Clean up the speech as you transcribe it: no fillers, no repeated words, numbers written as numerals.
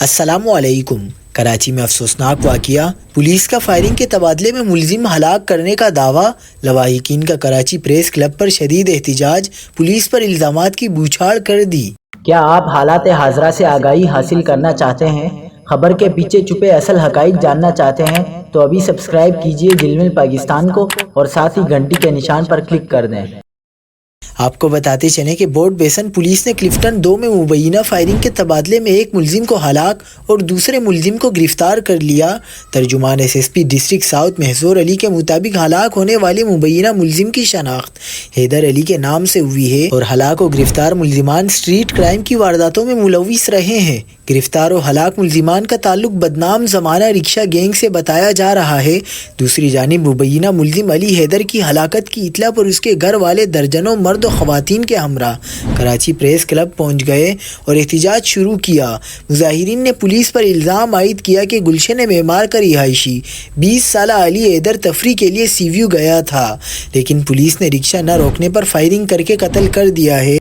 السلام علیکم۔ کراچی میں افسوسناک واقعہ، پولیس کا فائرنگ کے تبادلے میں ملزم ہلاک کرنے کا دعویٰ، لواحقین کا کراچی پریس کلب پر شدید احتجاج، پولیس پر الزامات کی بوچھاڑ کر دی۔ کیا آپ حالات حاضرہ سے آگاہی حاصل کرنا چاہتے ہیں؟ خبر کے پیچھے چھپے اصل حقائق جاننا چاہتے ہیں تو ابھی سبسکرائب کیجئے جلوہ پاکستان کو اور ساتھ ہی گھنٹی کے نشان پر کلک کر دیں۔ آپ کو بتاتے چلیں کہ بورڈ بیسن پولیس نے کلفٹن 2 میں مبینہ فائرنگ کے تبادلے میں ایک ملزم کو ہلاک اور دوسرے ملزم کو گرفتار کر لیا۔ ترجمان SSP ڈسٹرکٹ ساؤتھ محظور علی کے مطابق ہلاک ہونے والے مبینہ ملزم کی شناخت حیدر علی کے نام سے ہوئی ہے اور ہلاک و گرفتار ملزمان اسٹریٹ کرائم کی وارداتوں میں ملوث رہے ہیں۔ گرفتار و ہلاک ملزمان کا تعلق بدنام زمانہ رکشہ گینگ سے بتایا جا رہا ہے۔ دوسری جانب مبینہ ملزم علی حیدر کی ہلاکت کی اطلاع پر اس کے گھر والے درجنوں مرد و خواتین کے ہمراہ کراچی پریس کلب پہنچ گئے اور احتجاج شروع کیا۔ مظاہرین نے پولیس پر الزام عائد کیا کہ گلشن معمار کا رہائشی 20 سالہ علی حیدر تفریح کے لیے سی ویو گیا تھا، لیکن پولیس نے رکشہ نہ روکنے پر فائرنگ کر کے قتل کر دیا ہے۔